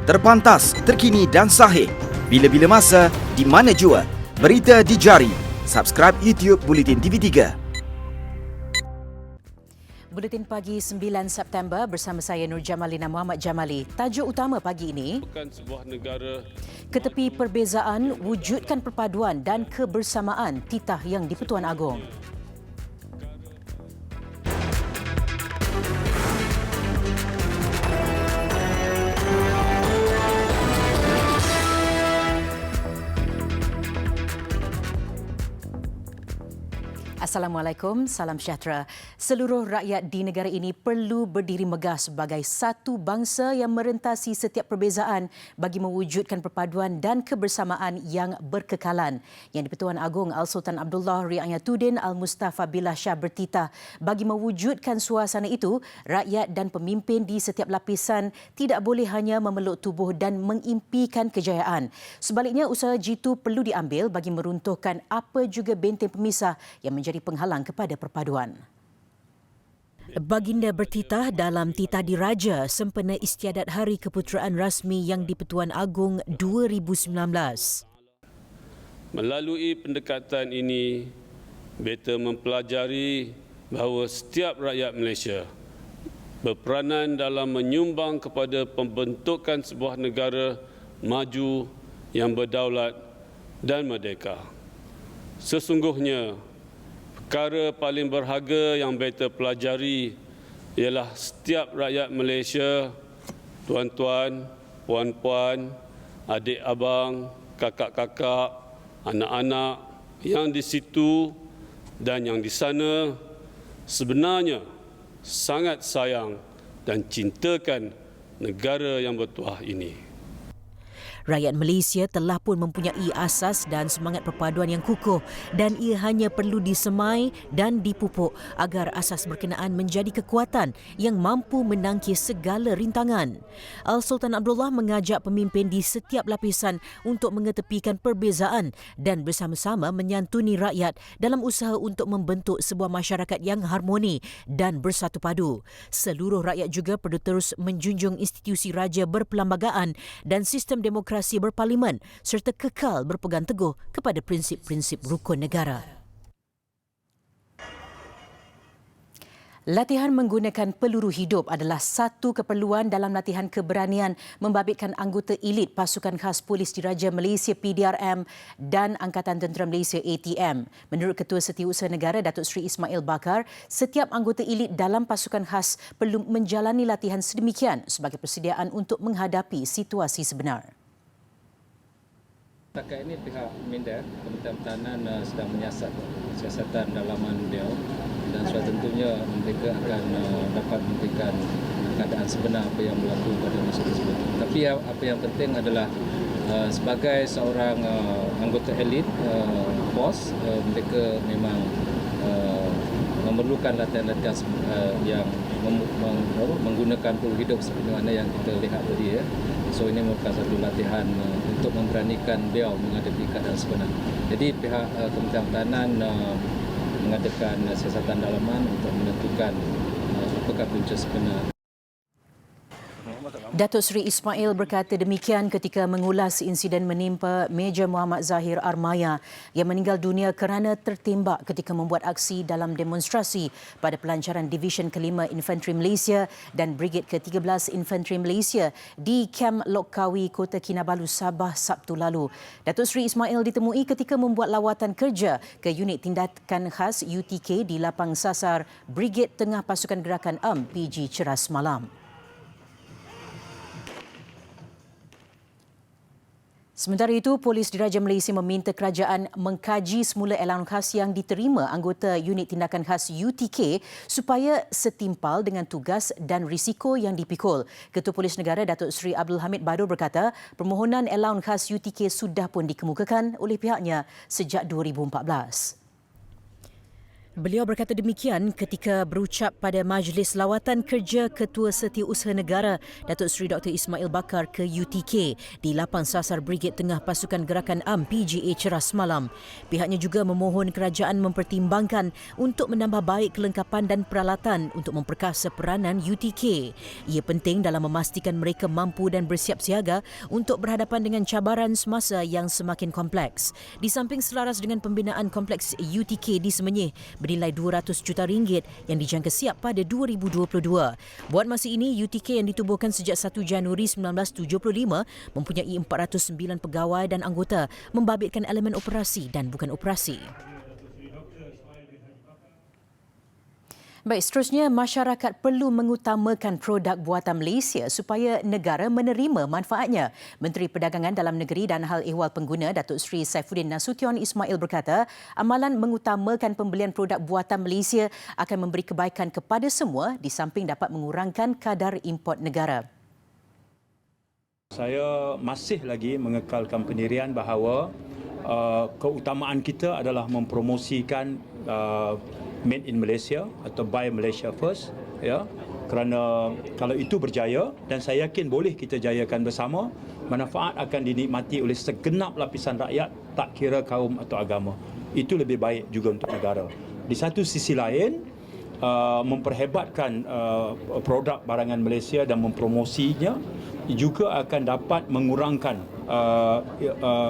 Terpantas, terkini dan sahih. Bila-bila masa, di mana jua. Berita di jari. Subscribe YouTube Bulletin TV3. Buletin pagi 9 September bersama saya Nur Jamalina Muhammad Jamali. Tajuk utama pagi ini, bukan sebuah negara ketepi perbezaan, wujudkan perpaduan dan kebersamaan titah yang di-Pertuan Agong. Assalamualaikum, salam sejahtera. Seluruh rakyat di negara ini perlu berdiri megah sebagai satu bangsa yang merentasi setiap perbezaan bagi mewujudkan perpaduan dan kebersamaan yang berkekalan. Yang di-Pertuan Agong Al-Sultan Abdullah Riayatuddin Al-Mustafa Billah Shah bertitah bagi mewujudkan suasana itu, rakyat dan pemimpin di setiap lapisan tidak boleh hanya memeluk tubuh dan mengimpikan kejayaan. Sebaliknya, usaha jitu perlu diambil bagi meruntuhkan apa juga benteng pemisah yang menjadi penghalang kepada perpaduan. Baginda bertitah dalam titah diraja sempena istiadat Hari Keputeraan Rasmi yang di-Pertuan Agong 2019. Melalui pendekatan ini, beta mempelajari bahawa setiap rakyat Malaysia berperanan dalam menyumbang kepada pembentukan sebuah negara maju yang berdaulat dan merdeka. Sesungguhnya, perkara paling berharga yang beta pelajari ialah setiap rakyat Malaysia, tuan-tuan, puan-puan, adik abang, kakak-kakak, anak-anak yang di situ dan yang di sana sebenarnya sangat sayang dan cintakan negara yang bertuah ini. Rakyat Malaysia telah pun mempunyai asas dan semangat perpaduan yang kukuh dan ia hanya perlu disemai dan dipupuk agar asas berkenaan menjadi kekuatan yang mampu menangkis segala rintangan. Al-Sultan Abdullah mengajak pemimpin di setiap lapisan untuk mengetepikan perbezaan dan bersama-sama menyantuni rakyat dalam usaha untuk membentuk sebuah masyarakat yang harmoni dan bersatu padu. Seluruh rakyat juga perlu terus menjunjung institusi raja berperlembagaan dan sistem demokrasi berparlimen serta kekal berpegang teguh kepada prinsip-prinsip rukun negara. Latihan menggunakan peluru hidup adalah satu keperluan dalam latihan keberanian membabitkan anggota elit Pasukan Khas Polis Diraja Malaysia PDRM dan Angkatan Tentera Malaysia ATM. Menurut Ketua Setiausaha Negara Datuk Seri Ismail Bakar, setiap anggota elit dalam pasukan khas perlu menjalani latihan sedemikian sebagai persediaan untuk menghadapi situasi sebenar. Setakat ini pihak Minda, Kementerian Pertahanan sedang menyiasat siasatan dalaman beliau dan sudah tentunya mereka akan dapat memberikan keadaan sebenar apa yang berlaku pada masa tersebut. Tapi apa yang penting adalah sebagai seorang anggota elit POS, mereka memang memerlukan latihan-latihan yang menggunakan peluru hidup seperti mana yang kita lihat tadi ya. So ini merupakan satu latihan untuk memberanikan beliau menghadapi keadaan sebenar. Jadi pihak Kementerian Pertahanan mengadakan siasatan dalaman untuk menentukan apakah punca sebenar. Datuk Seri Ismail berkata demikian ketika mengulas insiden menimpa Major Muhammad Zahir Armaya yang meninggal dunia kerana tertembak ketika membuat aksi dalam demonstrasi pada pelancaran Division ke-5 Infanteri Malaysia dan Brigade ke-13 Infanteri Malaysia di Kem Lok Kawi, Kota Kinabalu, Sabah Sabtu lalu. Datuk Seri Ismail ditemui ketika membuat lawatan kerja ke Unit Tindakan Khas UTK di Lapang Sasar Brigade Tengah Pasukan Gerakan PG Ceras Malam. Sementara itu, Polis Diraja Malaysia meminta kerajaan mengkaji semula elan khas yang diterima anggota Unit Tindakan Khas UTK supaya setimpal dengan tugas dan risiko yang dipikul. Ketua Polis Negara Datuk Seri Abdul Hamid Badur berkata, permohonan elan khas UTK sudah pun dikemukakan oleh pihaknya sejak 2014. Beliau berkata demikian ketika berucap pada Majlis Lawatan Kerja Ketua Setiausaha Negara Datuk Seri Dr. Ismail Bakar ke UTK di Lapan Sasar Brigade Tengah Pasukan Gerakan AM PGA Cerah semalam. Pihaknya juga memohon kerajaan mempertimbangkan untuk menambah baik kelengkapan dan peralatan untuk memperkasa peranan UTK. Ia penting dalam memastikan mereka mampu dan bersiap siaga untuk berhadapan dengan cabaran semasa yang semakin kompleks. Di samping selaras dengan pembinaan kompleks UTK di Semenyih bernilai RM200 juta yang dijangka siap pada 2022. Buat masa ini, UTK yang ditubuhkan sejak 1 Januari 1975 mempunyai 409 pegawai dan anggota membabitkan elemen operasi dan bukan operasi. Baik, seterusnya masyarakat perlu mengutamakan produk buatan Malaysia supaya negara menerima manfaatnya. Menteri Perdagangan Dalam Negeri dan Hal Ehwal Pengguna Datuk Seri Saifuddin Nasution Ismail berkata, amalan mengutamakan pembelian produk buatan Malaysia akan memberi kebaikan kepada semua di samping dapat mengurangkan kadar import negara. Saya masih lagi mengekalkan pendirian bahawa keutamaan kita adalah mempromosikan Made in Malaysia atau Buy Malaysia First, ya, kerana kalau itu berjaya, dan saya yakin boleh kita jayakan bersama, manfaat akan dinikmati oleh segenap lapisan rakyat, tak kira kaum atau agama. Itu lebih baik juga untuk negara. Di satu sisi lain, memperhebatkan produk barangan Malaysia dan mempromosinya juga akan dapat mengurangkan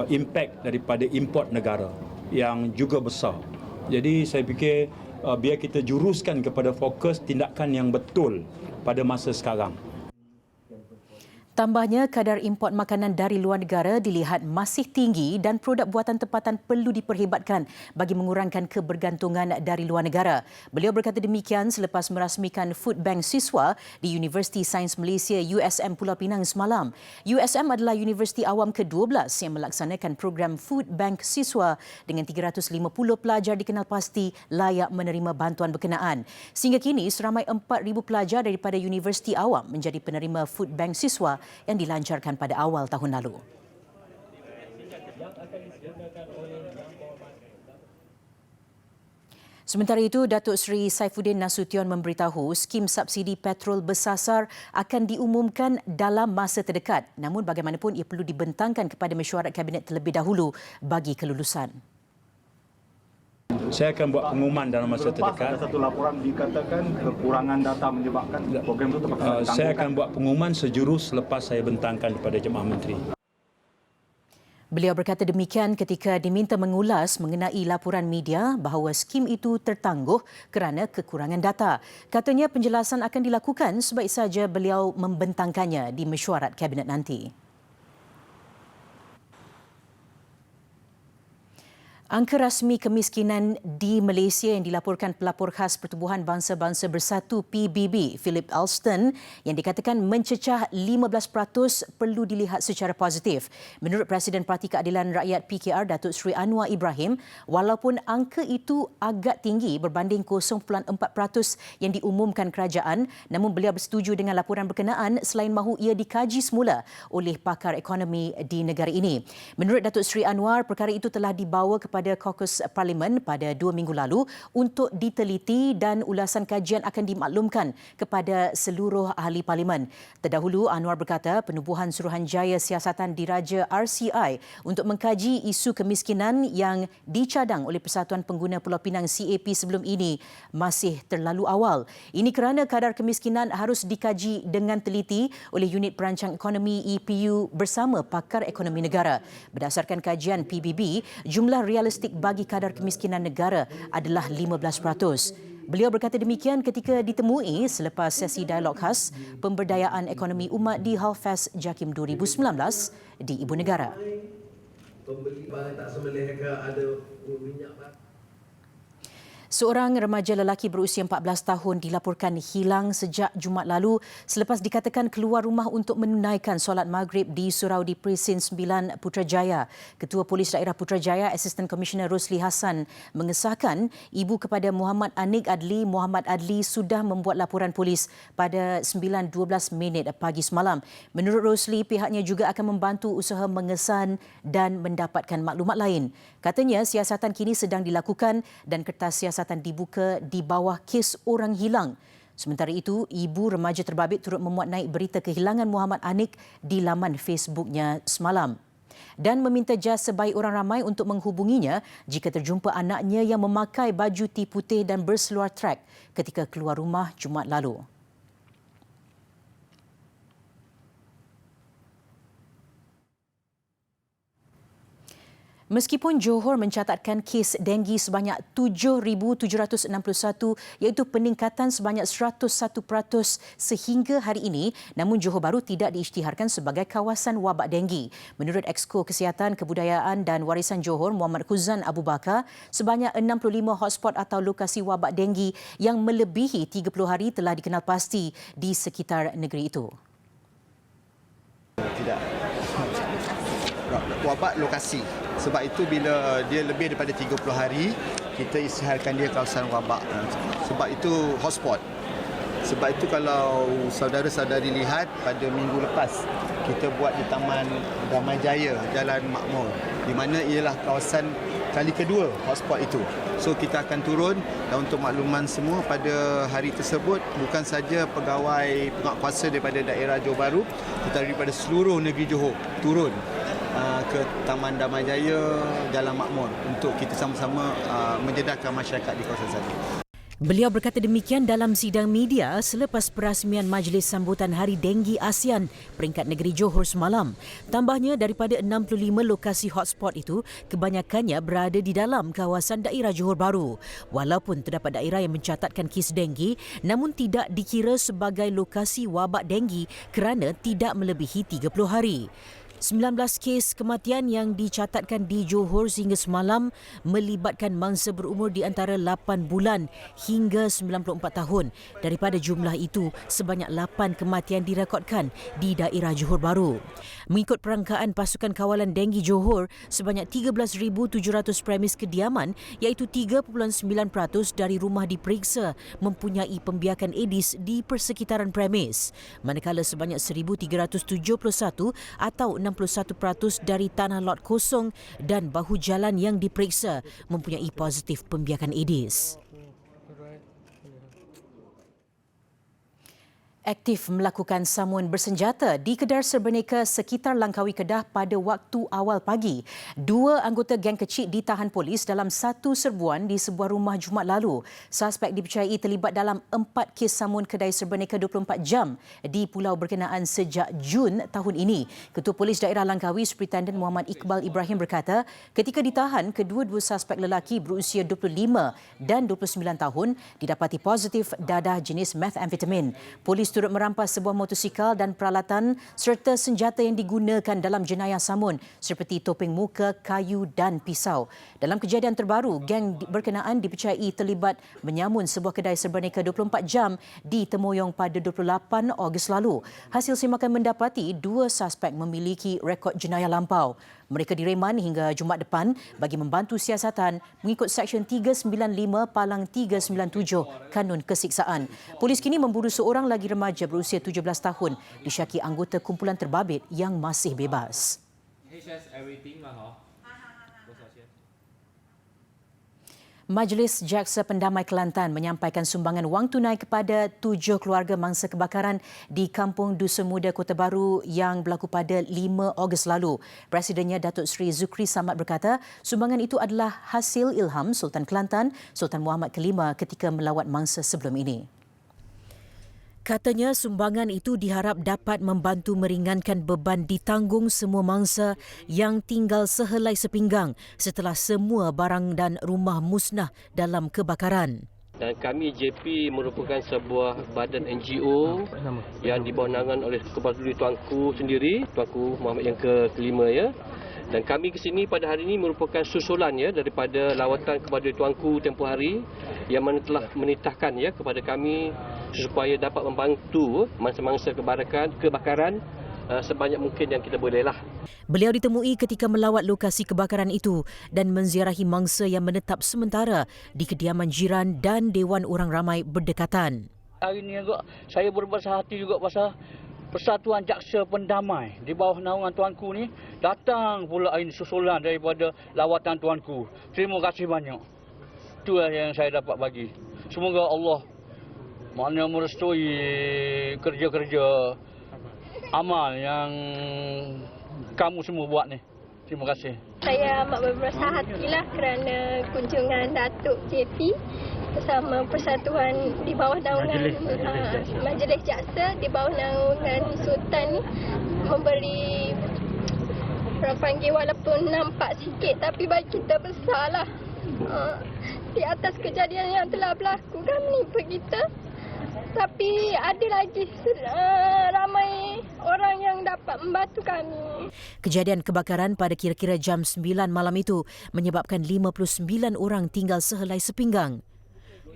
impak daripada import negara yang juga besar. Jadi saya fikir biar kita juruskan kepada fokus tindakan yang betul pada masa sekarang. Tambahnya, kadar import makanan dari luar negara dilihat masih tinggi dan produk buatan tempatan perlu diperhebatkan bagi mengurangkan kebergantungan dari luar negara. Beliau berkata demikian selepas merasmikan Food Bank Siswa di Universiti Sains Malaysia USM Pulau Pinang semalam. USM adalah universiti awam ke-12 yang melaksanakan program Food Bank Siswa dengan 350 pelajar dikenal pasti layak menerima bantuan berkenaan. Sehingga kini, seramai 4,000 pelajar daripada universiti awam menjadi penerima Food Bank Siswa yang dilancarkan pada awal tahun lalu. Sementara itu, Datuk Seri Saifuddin Nasution memberitahu skim subsidi petrol bersasar akan diumumkan dalam masa terdekat. Namun bagaimanapun ia perlu dibentangkan kepada mesyuarat Kabinet terlebih dahulu bagi kelulusan. Saya akan buat pengumuman dalam masa terdekat. Ada satu laporan dikatakan kekurangan data menyebabkan program itu terpaksa ditangguhkan. Saya akan buat pengumuman sejurus selepas saya bentangkan kepada Jemaah Menteri. Beliau berkata demikian ketika diminta mengulas mengenai laporan media bahawa skim itu tertangguh kerana kekurangan data. Katanya penjelasan akan dilakukan sebaik saja beliau membentangkannya di mesyuarat Kabinet nanti. Angka rasmi kemiskinan di Malaysia yang dilaporkan pelapor khas Pertubuhan Bangsa-Bangsa Bersatu PBB, Philip Alston, yang dikatakan mencecah 15% perlu dilihat secara positif. Menurut Presiden Parti Keadilan Rakyat PKR, Datuk Seri Anwar Ibrahim, walaupun angka itu agak tinggi berbanding 0.4% yang diumumkan kerajaan, namun beliau bersetuju dengan laporan berkenaan selain mahu ia dikaji semula oleh pakar ekonomi di negara ini. Menurut Datuk Seri Anwar, perkara itu telah dibawa kepada Kaukus Parlimen pada 2 minggu lalu untuk diteliti dan ulasan kajian akan dimaklumkan kepada seluruh ahli parlimen. Terdahulu, Anwar berkata penubuhan Suruhanjaya Siasatan Diraja RCI untuk mengkaji isu kemiskinan yang dicadang oleh Persatuan Pengguna Pulau Pinang CAP sebelum ini masih terlalu awal. Ini kerana kadar kemiskinan harus dikaji dengan teliti oleh Unit Perancang Ekonomi EPU bersama pakar ekonomi negara. Berdasarkan kajian PBB, jumlah realistik bagi kadar kemiskinan negara adalah 15%. Beliau berkata demikian ketika ditemui selepas sesi dialog khas pemberdayaan ekonomi umat di Halfest JAKIM 2019 di Ibu Negara. Pembeli barang tak sembelih ke ada minyak. Seorang remaja lelaki berusia 14 tahun dilaporkan hilang sejak Jumaat lalu selepas dikatakan keluar rumah untuk menunaikan solat maghrib di surau di Presin 9 Putrajaya. Ketua Polis Daerah Putrajaya, Assistant Commissioner Rosli Hassan mengesahkan ibu kepada Muhammad Anik Adli, Muhammad Adli sudah membuat laporan polis pada 9.12 pagi semalam. Menurut Rosli, pihaknya juga akan membantu usaha mengesan dan mendapatkan maklumat lain. Katanya siasatan kini sedang dilakukan dan kertas siasatan siasatan dibuka di bawah kes orang hilang. Sementara itu, ibu remaja terbabit turut memuat naik berita kehilangan Muhammad Anik di laman Facebooknya semalam dan meminta jasa baik orang ramai untuk menghubunginya jika terjumpa anaknya yang memakai baju T putih dan berseluar trek ketika keluar rumah Jumaat lalu. Meskipun Johor mencatatkan kes denggi sebanyak 7,761 iaitu peningkatan sebanyak 101% sehingga hari ini, namun Johor Bahru tidak diisytiharkan sebagai kawasan wabak denggi. Menurut Exco Kesihatan, Kebudayaan dan Warisan Johor, Muhammad Khuzan Abu Bakar, sebanyak 65 hotspot atau lokasi wabak denggi yang melebihi 30 hari telah dikenal pasti di sekitar negeri itu. Tidak. Wabak lokasi. Sebab itu bila dia lebih daripada 30 hari, kita isytiharkan dia kawasan wabak. Sebab itu hotspot. Sebab itu kalau saudara-saudari lihat pada minggu lepas, kita buat di Taman Damai Jaya, Jalan Makmur, di mana ialah kawasan kali kedua hotspot itu. So kita akan turun, dan untuk makluman semua pada hari tersebut bukan saja pegawai penguatkuasa daripada daerah Johor Bahru, tetapi daripada seluruh negeri Johor turun ke Taman Damai Jaya, Jalan Makmur untuk kita sama-sama menjedahkan masyarakat di kawasan sana. Beliau berkata demikian dalam sidang media selepas perasmian Majlis Sambutan Hari Denggi ASEAN peringkat negeri Johor semalam. Tambahnya, daripada 65 lokasi hotspot itu, kebanyakannya berada di dalam kawasan daerah Johor Bahru. Walaupun terdapat daerah yang mencatatkan kes denggi, namun tidak dikira sebagai lokasi wabak denggi kerana tidak melebihi 30 hari. 19 kes kematian yang dicatatkan di Johor sehingga semalam melibatkan mangsa berumur di antara 8 bulan hingga 94 tahun. Daripada jumlah itu, sebanyak 8 kematian direkodkan di daerah Johor Bahru. Mengikut perangkaan Pasukan Kawalan Denggi Johor, sebanyak 13,700 premis kediaman iaitu 3.9% dari rumah diperiksa mempunyai pembiakan Aedes di persekitaran premis. Manakala sebanyak 1,371 atau 61% dari tanah lot kosong dan bahu jalan yang diperiksa mempunyai positif pembiakan Aedes. Aktif melakukan samuan bersenjata di kedai serberneka sekitar Langkawi Kedah pada waktu awal pagi. 2 anggota geng kecil ditahan polis dalam satu serbuan di sebuah rumah Jumaat lalu. Suspek dipercayai terlibat dalam 4 kes samuan kedai serberneka 24 jam di pulau berkenaan sejak Jun tahun ini. Ketua Polis Daerah Langkawi, Superintendent Muhammad Iqbal Ibrahim berkata, ketika ditahan, kedua-dua suspek lelaki berusia 25 dan 29 tahun didapati positif dadah jenis methamfetamin. Polis turut merampas sebuah motosikal dan peralatan serta senjata yang digunakan dalam jenayah samun seperti topeng muka, kayu dan pisau. Dalam kejadian terbaru, geng berkenaan dipercayai terlibat menyamun sebuah kedai serberneka 24 jam di Temoyong pada 28 Ogos lalu. Hasil semakan mendapati 2 suspek memiliki rekod jenayah lampau. Mereka direman hingga Jumaat depan bagi membantu siasatan mengikut Seksyen 395 Palang 397 Kanun Kesiksaan. Polis kini memburu seorang lagi remaja berusia 17 tahun disyaki anggota kumpulan terbabit yang masih bebas. Majlis Jaksa Pendamai Kelantan menyampaikan sumbangan wang tunai kepada 7 keluarga mangsa kebakaran di Kampung Dusun Muda, Kota Baru yang berlaku pada 5 Ogos lalu. Presidennya Datuk Seri Zukri Samad berkata, sumbangan itu adalah hasil ilham Sultan Kelantan, Sultan Muhammad Kelima ketika melawat mangsa sebelum ini. Katanya sumbangan itu diharap dapat membantu meringankan beban ditanggung semua mangsa yang tinggal sehelai sepinggang setelah semua barang dan rumah musnah dalam kebakaran. Dan kami JP merupakan sebuah badan NGO yang di bawah naungan oleh Kepala Duli Tuanku sendiri, Tuanku Muhammad yang kelima ya. Dan kami ke sini pada hari ini merupakan susulan ya daripada lawatan kepada Tuanku tempoh hari yang mana telah menitahkan ya kepada kami supaya dapat membantu mangsa-mangsa kebakaran sebanyak mungkin yang kita bolehlah. Beliau ditemui ketika melawat lokasi kebakaran itu dan menziarahi mangsa yang menetap sementara di kediaman jiran dan Dewan Orang Ramai berdekatan. Hari ini juga saya berbesar hati juga pasal Persatuan Jaksa Pendamai di bawah naungan tuanku ni datang pula ini susulan daripada lawatan tuanku. Terima kasih banyak. Itu yang saya dapat bagi. Semoga Allah maknanya merestui kerja-kerja amal yang kamu semua buat ni. Terima kasih. Saya amat berbesar hatilah kerana kunjungan Datuk JP bersama persatuan di bawah naungan Majlis Jaksa di bawah naungan Sultan ni memberi orang panggil walaupun nampak sikit tapi bagi kita besarlah di atas kejadian yang telah berlaku kan menimpa kita. Tapi ada lagi ramai orang yang dapat membantu kami. Kejadian kebakaran pada kira-kira jam 9 malam itu menyebabkan 59 orang tinggal sehelai sepinggang.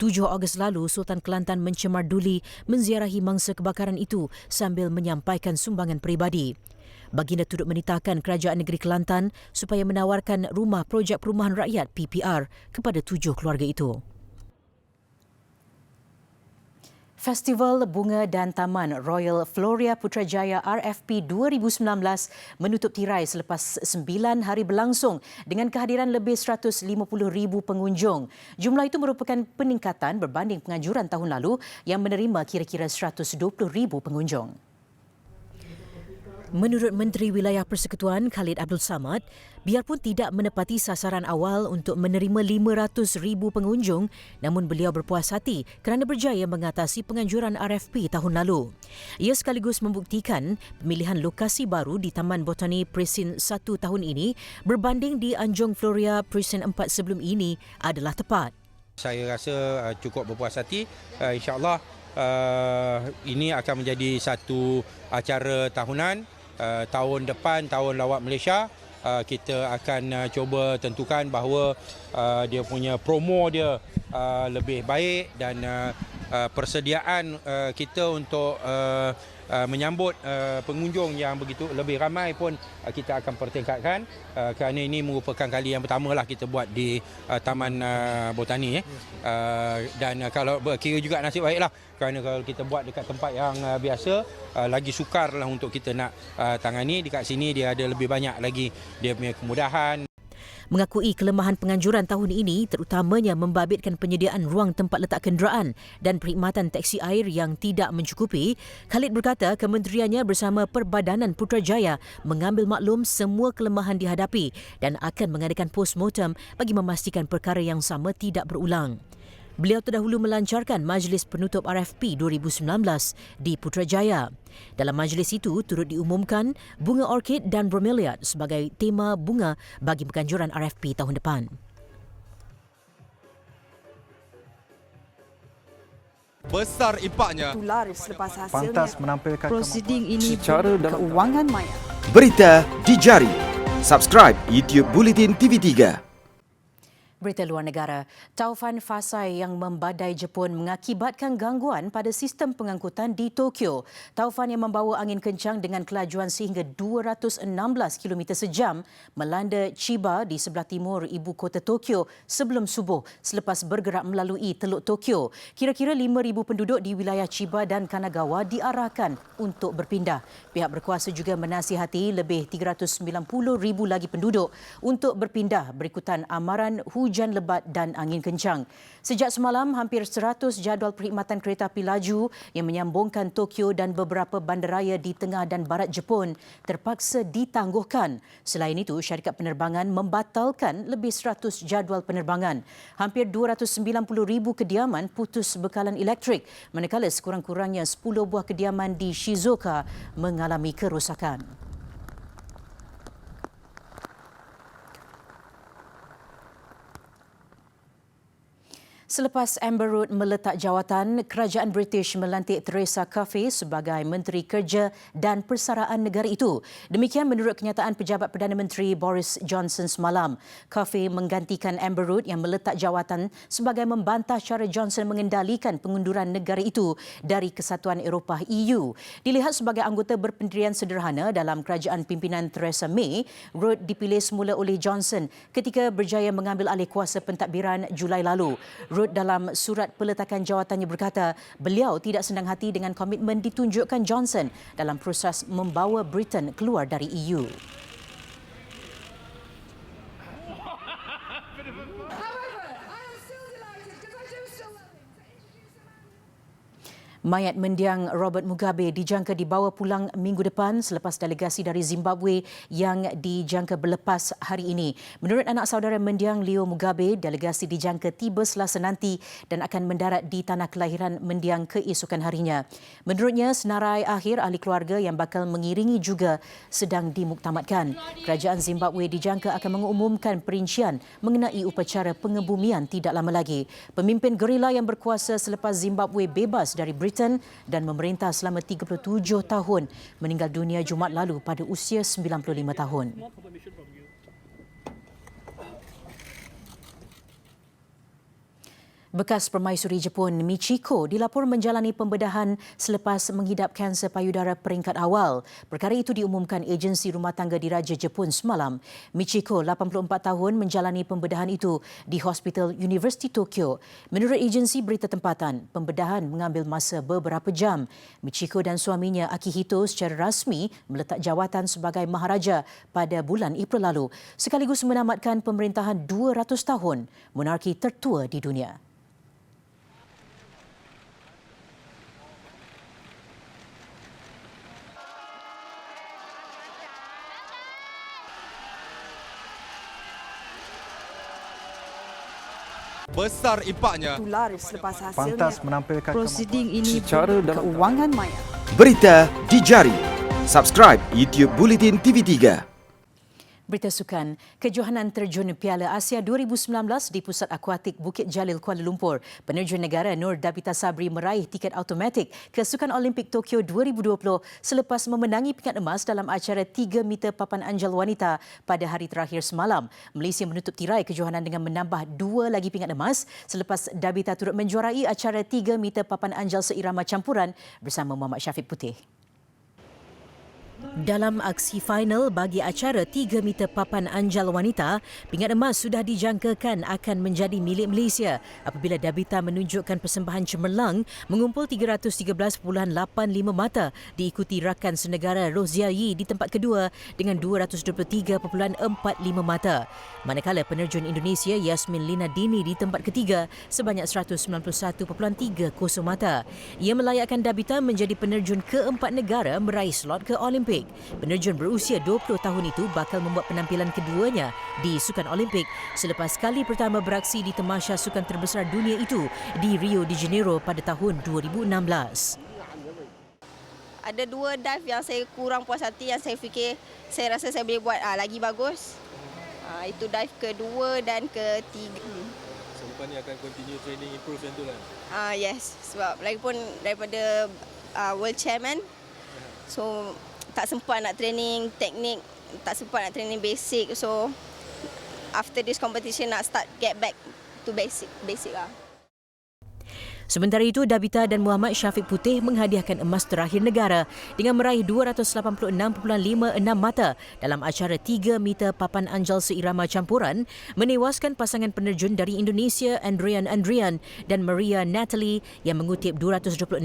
7 Ogos lalu, Sultan Kelantan mencemar duli menziarahi mangsa kebakaran itu sambil menyampaikan sumbangan peribadi. Baginda turut menitahkan Kerajaan Negeri Kelantan supaya menawarkan rumah projek perumahan rakyat PPR kepada 7 keluarga itu. Festival Bunga dan Taman Royal Floria Putrajaya RFP 2019 menutup tirai selepas 9 hari berlangsung dengan kehadiran lebih 150,000 pengunjung. Jumlah itu merupakan peningkatan berbanding penganjuran tahun lalu yang menerima kira-kira 120,000 pengunjung. Menurut Menteri Wilayah Persekutuan Khalid Abdul Samad, biarpun tidak menepati sasaran awal untuk menerima 500,000 pengunjung, namun beliau berpuas hati kerana berjaya mengatasi penganjuran RFP tahun lalu. Ia sekaligus membuktikan pemilihan lokasi baru di Taman Botani Presin 1 tahun ini berbanding di Anjung Floria Presin 4 sebelum ini adalah tepat. Saya rasa cukup berpuas hati. InsyaAllah ini akan menjadi satu acara tahunan. Tahun depan, tahun lawak Malaysia, kita akan cuba tentukan bahawa dia punya promo dia lebih baik dan persediaan kita untuk menyambut pengunjung yang begitu lebih ramai pun kita akan pertingkatkan kerana ini merupakan kali yang pertama lah kita buat di Taman Botani dan kalau kira juga nasib baiklah kerana kalau kita buat dekat tempat yang biasa lagi sukarlah untuk kita nak tangani. Dekat sini dia ada lebih banyak lagi dia punya kemudahan. Mengakui kelemahan penganjuran tahun ini terutamanya membabitkan penyediaan ruang tempat letak kenderaan dan perkhidmatan teksi air yang tidak mencukupi, Khalid berkata kementeriannya bersama Perbadanan Putrajaya mengambil maklum semua kelemahan dihadapi dan akan mengadakan postmortem bagi memastikan perkara yang sama tidak berulang. Beliau terdahulu melancarkan majlis penutup RFP 2019 di Putrajaya. Dalam majlis itu turut diumumkan bunga orkid dan bromeliad sebagai tema bunga bagi penganjuran RFP tahun depan. Besar impaknya. Selepas hasilnya, Pantas menampilkan prosiding ini secara dalam keuangan maya. Berita di jari. Subscribe YouTube Bulletin TV3. Berita luar negara, taufan Fasai yang membadai Jepun mengakibatkan gangguan pada sistem pengangkutan di Tokyo. Taufan yang membawa angin kencang dengan kelajuan sehingga 216 km sejam melanda Chiba di sebelah timur ibu kota Tokyo sebelum subuh selepas bergerak melalui Teluk Tokyo. Kira-kira 5,000 penduduk di wilayah Chiba dan Kanagawa diarahkan untuk berpindah. Pihak berkuasa juga menasihati lebih 390,000 lagi penduduk untuk berpindah berikutan amaran hujan lebat dan angin kencang. Sejak semalam, hampir 100 jadual perkhidmatan kereta api laju yang menyambungkan Tokyo dan beberapa bandaraya di tengah dan barat Jepun terpaksa ditangguhkan. Selain itu, syarikat penerbangan membatalkan lebih 100 jadual penerbangan. Hampir 290,000 kediaman putus bekalan elektrik, manakala sekurang-kurangnya 10 buah kediaman di Shizuoka mengalami kerosakan. Selepas Amber Rudd meletak jawatan, Kerajaan British melantik Theresa Coffey sebagai Menteri Kerja dan Persaraan negara itu. Demikian menurut kenyataan Pejabat Perdana Menteri Boris Johnson semalam. Coffey menggantikan Amber Rudd yang meletak jawatan sebagai membantah cara Johnson mengendalikan pengunduran negara itu dari Kesatuan Eropah EU. Dilihat sebagai anggota berpendirian sederhana dalam kerajaan pimpinan Theresa May, Rudd dipilih semula oleh Johnson ketika berjaya mengambil alih kuasa pentadbiran Julai lalu. Rudd dalam surat peletakan jawatannya berkata beliau tidak senang hati dengan komitmen ditunjukkan Johnson dalam proses membawa Britain keluar dari EU. Mayat mendiang Robert Mugabe dijangka dibawa pulang minggu depan selepas delegasi dari Zimbabwe yang dijangka berlepas hari ini. Menurut anak saudara mendiang Leo Mugabe, delegasi dijangka tiba Selasa nanti dan akan mendarat di tanah kelahiran mendiang keesokan harinya. Menurutnya, senarai akhir ahli keluarga yang bakal mengiringi juga sedang dimuktamadkan. Kerajaan Zimbabwe dijangka akan mengumumkan perincian mengenai upacara pengebumian tidak lama lagi. Pemimpin gerila yang berkuasa selepas Zimbabwe bebas dari Britain dan memerintah selama 37 tahun meninggal dunia Jumaat lalu pada usia 95 tahun. Bekas permaisuri Jepun Michiko dilapor menjalani pembedahan selepas menghidap kanser payudara peringkat awal. Perkara itu diumumkan agensi rumah tangga diraja Jepun semalam. Michiko, 84 tahun, menjalani pembedahan itu di Hospital University Tokyo. Menurut agensi berita tempatan, pembedahan mengambil masa beberapa jam. Michiko dan suaminya Akihito secara rasmi meletak jawatan sebagai Maharaja pada bulan April lalu, sekaligus menamatkan pemerintahan 200 tahun monarki tertua di dunia. Besar impaknya. Tular selepas hasilnya. Pantas menampilkan prosiding ini secara dalam keuangan maya. Berita di jari. Subscribe YouTube Bulletin TV3. Berita sukan, kejohanan terjun Piala Asia 2019 di Pusat Akuatik Bukit Jalil, Kuala Lumpur. Penerjun negara Nur Dabita Sabri meraih tiket automatik ke Sukan Olimpik Tokyo 2020 selepas memenangi pingat emas dalam acara 3 meter papan anjal wanita pada hari terakhir semalam. Malaysia menutup tirai kejohanan dengan menambah 2 lagi pingat emas selepas Dabita turut menjuarai acara 3 meter papan anjal seirama campuran bersama Muhammad Syafiq Putih. Dalam aksi final bagi acara 3 meter papan anjal wanita, pingat emas sudah dijangkakan akan menjadi milik Malaysia apabila Dabita menunjukkan persembahan cemerlang mengumpul 313.85 mata, diikuti rakan senegara Rozia Yi di tempat kedua dengan 223.45 mata. Manakala penerjun Indonesia Yasmin Lina Dini di tempat ketiga sebanyak 191.30 mata. Ia melayakkan Dabita menjadi penerjun keempat negara meraih slot ke Olimpik. Penerjun berusia 20 tahun itu bakal membuat penampilan keduanya di Sukan Olimpik selepas kali pertama beraksi di tamasya sukan terbesar dunia itu di Rio de Janeiro pada tahun 2016. Ada 2 dive yang saya kurang puas hati yang saya fikir saya rasa saya boleh buat lagi bagus. Itu dive kedua dan ketiga. Selepas ni akan continue training improve macam tu lah? Yes, sebab lagipun daripada World Chairman, so tak sempat nak training teknik, tak sempat nak training basic. So after this competition nak start get back to basic lah. Sementara itu, Dabita dan Muhammad Syafiq Putih menghadiahkan emas terakhir negara dengan meraih 286.56 mata dalam acara 3 meter papan anjal seirama campuran, menewaskan pasangan penerjun dari Indonesia Andrian dan Maria Natalie yang mengutip 226.62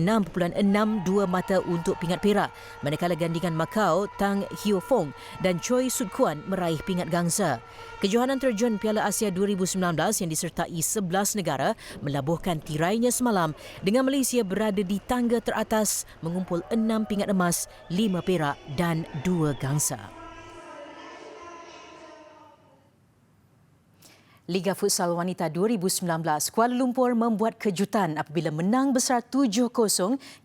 mata untuk pingat perak, manakala gandingan Macau Tang Hio Fong dan Choi Sut Kuan meraih pingat gangsa. Kejohanan terjun Piala Asia 2019 yang disertai 11 negara melabuhkan tirainya semalam dengan Malaysia berada di tangga teratas mengumpul 6 pingat emas, 5 perak dan 2 gangsa. Liga Futsal Wanita 2019, Kuala Lumpur membuat kejutan apabila menang besar 7-0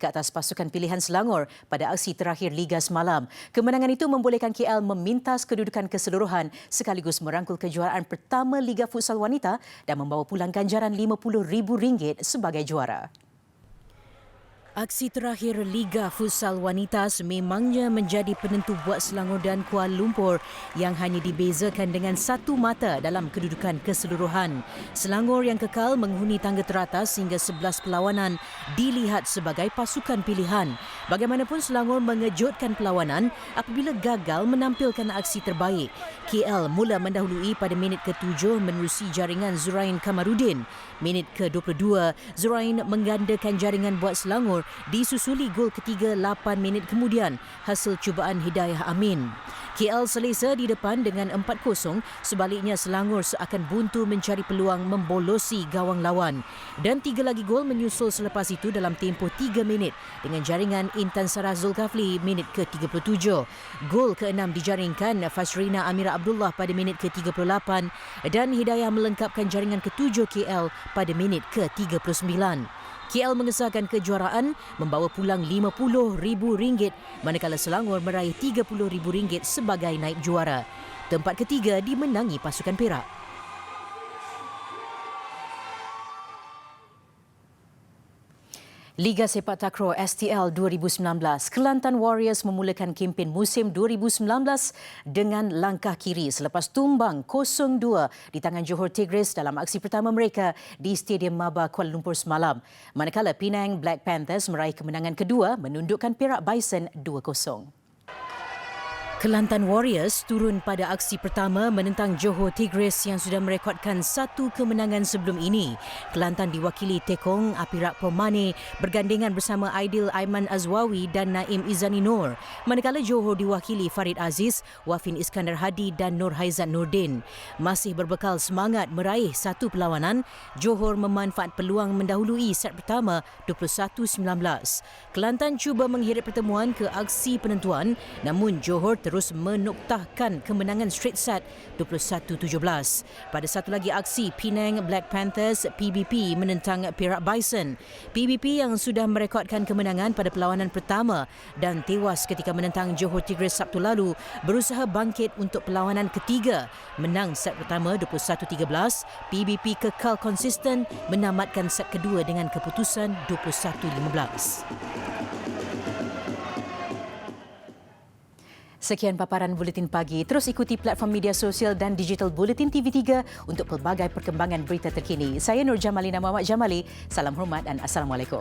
ke atas pasukan pilihan Selangor pada aksi terakhir Liga semalam. Kemenangan itu membolehkan KL memintas kedudukan keseluruhan sekaligus merangkul kejuaraan pertama Liga Futsal Wanita dan membawa pulang ganjaran RM50,000 sebagai juara. Aksi terakhir Liga Futsal Wanita sememangnya menjadi penentu buat Selangor dan Kuala Lumpur yang hanya dibezakan dengan 1 mata dalam kedudukan keseluruhan. Selangor yang kekal menghuni tangga teratas hingga 11 perlawanan dilihat sebagai pasukan pilihan. Bagaimanapun Selangor mengejutkan perlawanan apabila gagal menampilkan aksi terbaik. KL mula mendahului pada minit ke-7 menerusi jaringan Zurain Kamarudin. Minit ke-22, Zurain menggandakan jaringan buat Selangor disusuli gol ketiga 8 minit kemudian hasil cubaan Hidayah Amin. KL selesa di depan dengan 4-0, sebaliknya Selangor seakan buntu mencari peluang membolosi gawang lawan. Dan 3 lagi gol menyusul selepas itu dalam tempoh 3 minit dengan jaringan Intan Sarah Zulkafli minit ke-37. Gol ke-6 dijaringkan Fasrina Amira Abdullah pada minit ke-38 dan Hidayah melengkapkan jaringan ke-7 KL pada minit ke-39. KL mengesahkan kejuaraan membawa pulang RM50,000 manakala Selangor meraih RM30,000 sebagai naib juara. Tempat ketiga dimenangi pasukan Perak. Liga Sepak Takraw STL 2019, Kelantan Warriors memulakan kempen musim 2019 dengan langkah kiri selepas tumbang 0-2 di tangan Johor Tigres dalam aksi pertama mereka di Stadium Maba Kuala Lumpur semalam. Manakala Penang Black Panthers meraih kemenangan kedua menundukkan Perak Bison 2-0. Kelantan Warriors turun pada aksi pertama menentang Johor Tigres yang sudah merekodkan 1 kemenangan sebelum ini. Kelantan diwakili Tekong Apirak Pomane bergandengan bersama Aidil Aiman Azwawi dan Naim Izani Nur. Manakala Johor diwakili Farid Aziz, Wafin Iskandar Hadi dan Nur Haizat Nordin. Masih berbekal semangat meraih 1 perlawanan, Johor memanfaat peluang mendahului set pertama 21-19. Kelantan cuba menghirit pertemuan ke aksi penentuan, namun Johor terus menoktahkan kemenangan straight set 21-17. Pada satu lagi aksi, Penang Black Panthers PBP menentang Perak Bison. PBP yang sudah merekodkan kemenangan pada perlawanan pertama dan tewas ketika menentang Johor Tigres Sabtu lalu berusaha bangkit untuk perlawanan ketiga. Menang set pertama 21-13, PBP kekal konsisten menamatkan set kedua dengan keputusan 21-15. Sekian paparan Buletin Pagi. Terus ikuti platform media sosial dan digital Buletin TV3 untuk pelbagai perkembangan berita terkini. Saya Nur Jamalina Muhammad Jamali. Salam hormat dan Assalamualaikum.